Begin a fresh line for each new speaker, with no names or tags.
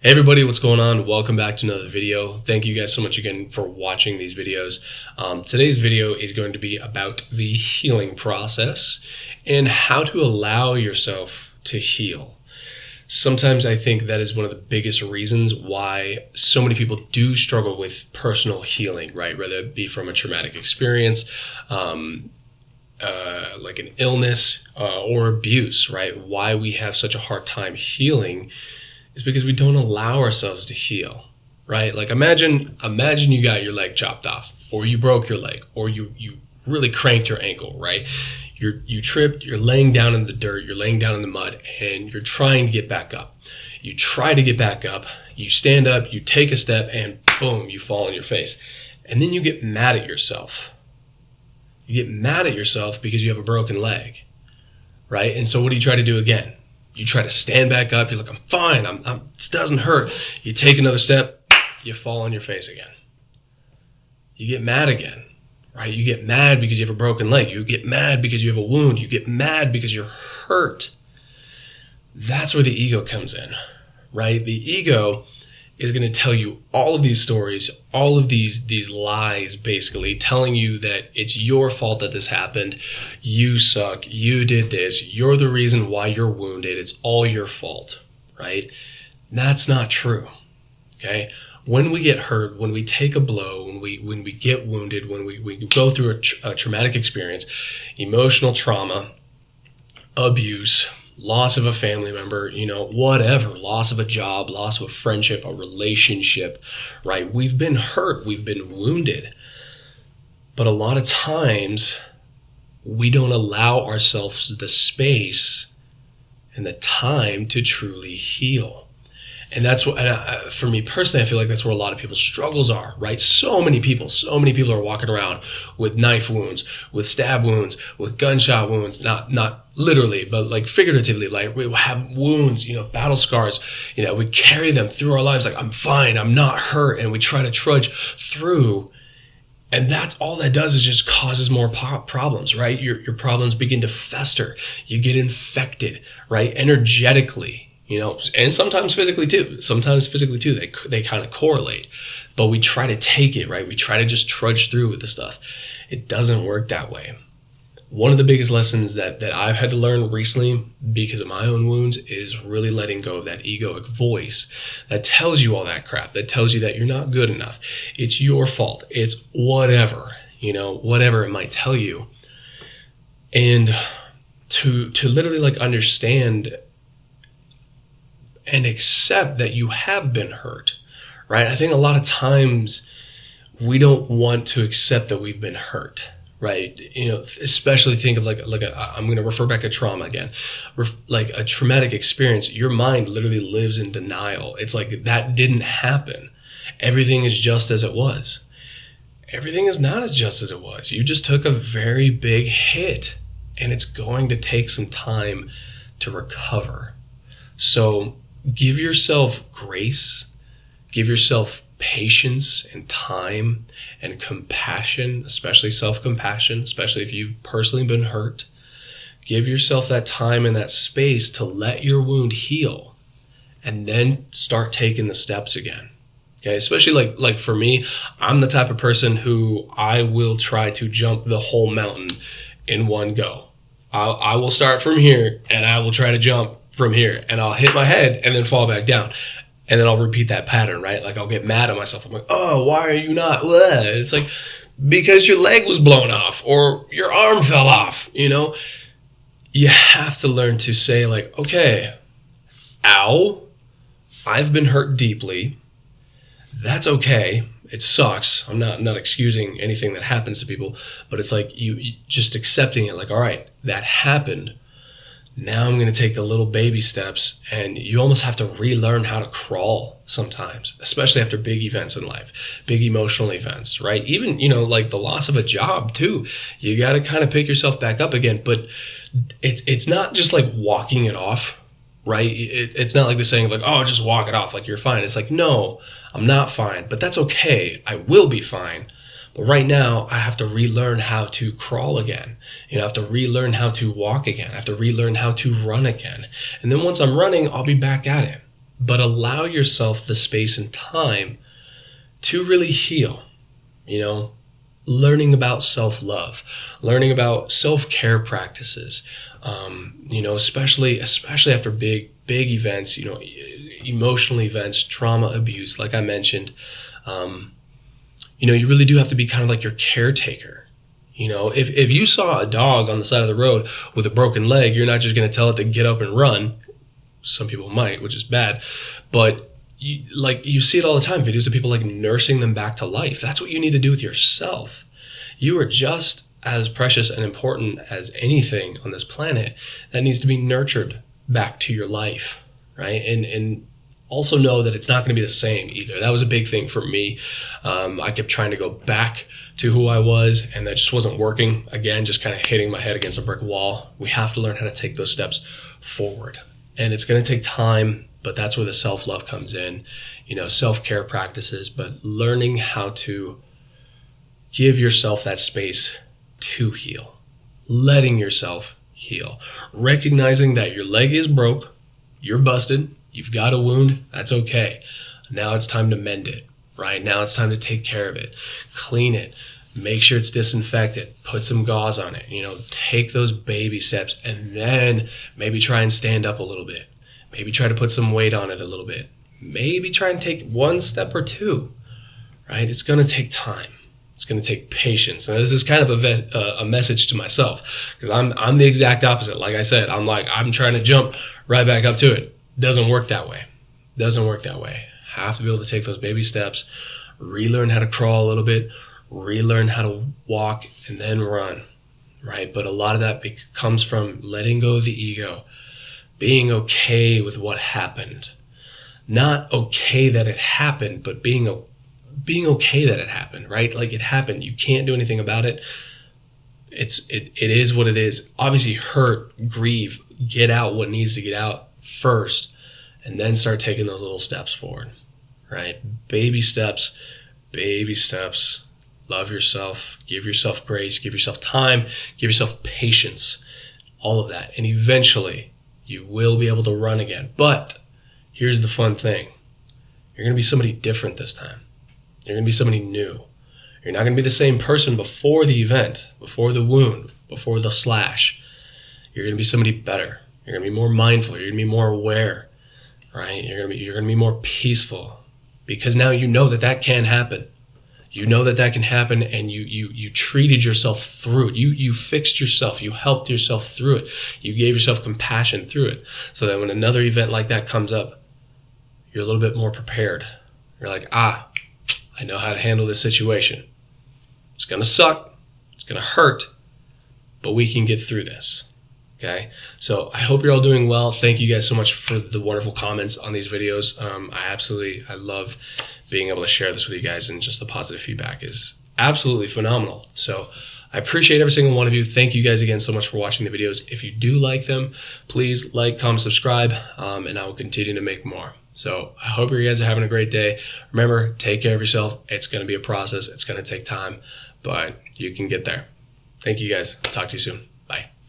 Hey everybody, what's going on? Welcome back to another video. Thank you guys so much again for watching these videos. Today's video is going to be about the healing process and how to allow yourself to heal. Sometimes I think that is one of the biggest reasons why so many people do struggle with personal healing, right? Whether it be from a traumatic experience, like an illness or abuse, right? Why we have such a hard time healing is because we don't allow ourselves to heal, right? Like imagine you got your leg chopped off, or you broke your leg, or you really cranked your ankle, right? You tripped, you're laying down in the dirt, you're laying down in the mud, and you're trying to get back up. You try to get back up, you stand up, you take a step, and boom, you fall on your face. And then you get mad at yourself. You get mad at yourself because you have a broken leg, right? And so what do you try to do again? You try to stand back up. You're like, I'm fine. This doesn't hurt. You take another step. You fall on your face again. You get mad again, right? You get mad because you have a broken leg. You get mad because you have a wound. You get mad because you're hurt. That's where the ego comes in, right? The ego is going to tell you all of these stories, all of these lies, basically telling you that it's your fault that this happened. You suck. You did this. You're the reason why you're wounded. It's all your fault, right? That's not true, okay? When we get hurt, when we take a blow, when we get wounded, when we go through a traumatic experience, emotional trauma, abuse, loss of a family member, whatever, loss of a job, loss of a friendship, a relationship, right? We've been hurt, we've been wounded. But a lot of times we don't allow ourselves the space and the time to truly heal. And that's what, for me personally, I feel like that's where a lot of people's struggles are, right? So many people are walking around with knife wounds, with stab wounds, with gunshot wounds, not literally, but like figuratively, like we have wounds, battle scars, we carry them through our lives. Like, I'm fine, I'm not hurt. And we try to trudge through. And that's all that does is just causes more problems, right? Your problems begin to fester. You get infected, right? Energetically. And sometimes physically too. They kind of correlate, but we try to take it, right? We try to just trudge through with the stuff. It doesn't work that way. One of the biggest lessons that I've had to learn recently because of my own wounds is really letting go of that egoic voice that tells you all that crap, that tells you that you're not good enough. It's your fault. It's whatever, whatever it might tell you. And to literally like understand and accept that you have been hurt, right? I think a lot of times we don't want to accept that we've been hurt, right? Especially think of I'm going to refer back to trauma again. Like a traumatic experience, your mind literally lives in denial. It's like that didn't happen. Everything is just as it was. Everything is not as just as it was. You just took a very big hit, and it's going to take some time to recover. So give yourself grace, give yourself patience and time and compassion, especially self-compassion, especially if you've personally been hurt. Give yourself that time and that space to let your wound heal and then start taking the steps again. Okay, especially like for me, I'm the type of person who I will try to jump the whole mountain in one go. I will start from here and I will try to jump from here, and I'll hit my head and then fall back down. And then I'll repeat that pattern, right? Like I'll get mad at myself. I'm like, oh, why are you not? Blah. It's like, because your leg was blown off or your arm fell off, You have to learn to say like, okay, ow, I've been hurt deeply. That's okay. It sucks. I'm not excusing anything that happens to people, but it's like you just accepting it like, all right, that happened. Now I'm going to take the little baby steps, and you almost have to relearn how to crawl sometimes, especially after big events in life, big emotional events, right? Even, like the loss of a job too. You got to kind of pick yourself back up again, but it's not just like walking it off, right? It's not like the saying of like, oh, just walk it off like you're fine. It's like, no, I'm not fine, but that's okay. I will be fine. But right now, I have to relearn how to crawl again. I have to relearn how to walk again. I have to relearn how to run again. And then once I'm running, I'll be back at it. but allow yourself the space and time to really heal. Learning about self-love, learning about self-care practices, especially after big events, emotional events, trauma, abuse, like I mentioned. You really do have to be kind of like your caretaker. If you saw a dog on the side of the road with a broken leg, you're not just going to tell it to get up and run. Some people might, which is bad, but you see it all the time, videos of people like nursing them back to life. That's what you need to do with yourself. You are just as precious and important as anything on this planet that needs to be nurtured back to your life, right? And also know that it's not going to be the same either. That was a big thing for me. I kept trying to go back to who I was, and that just wasn't working. Again, just kind of hitting my head against a brick wall. We have to learn how to take those steps forward. And it's going to take time, but that's where the self-love comes in, self-care practices, but learning how to give yourself that space to heal, letting yourself heal, recognizing that your leg is broke, you're busted, you've got a wound, that's okay. Now it's time to mend it, right? Now it's time to take care of it, clean it, make sure it's disinfected, put some gauze on it, take those baby steps, and then maybe try and stand up a little bit. Maybe try to put some weight on it a little bit. Maybe try and take one step or two, right? It's going to take time. It's going to take patience. And this is kind of a message to myself, because I'm the exact opposite. Like I said, I'm trying to jump right back up to it. Doesn't work that way. Have to be able to take those baby steps, relearn how to crawl a little bit, relearn how to walk, and then run, right? But a lot of that comes from letting go of the ego, being okay with what happened. Not okay that it happened, but being okay that it happened, right? Like, it happened. You can't do anything about it. It is what it is. Obviously hurt, grieve, get out what needs to get out first, and then start taking those little steps forward, right? Baby steps. Love yourself, give yourself grace, give yourself time, give yourself patience, all of that. And eventually you will be able to run again. But here's the fun thing. You're going to be somebody different this time. You're going to be somebody new. You're not going to be the same person before the event, before the wound, before the slash. You're going to be somebody better. You're going to be more mindful. You're going to be more aware, right? You're going to be more peaceful, because now you know that can happen. You know that can happen, and you treated yourself through it. You fixed yourself. You helped yourself through it. You gave yourself compassion through it, so that when another event like that comes up, you're a little bit more prepared. You're like, I know how to handle this situation. It's going to suck. It's going to hurt, but we can get through this. Okay. So I hope you're all doing well. Thank you guys so much for the wonderful comments on these videos. I love being able to share this with you guys, and just the positive feedback is absolutely phenomenal. So I appreciate every single one of you. Thank you guys again so much for watching the videos. If you do like them, please like, comment, subscribe, and I will continue to make more. So I hope you guys are having a great day. Remember, take care of yourself. It's going to be a process. It's going to take time, but you can get there. Thank you guys. Talk to you soon.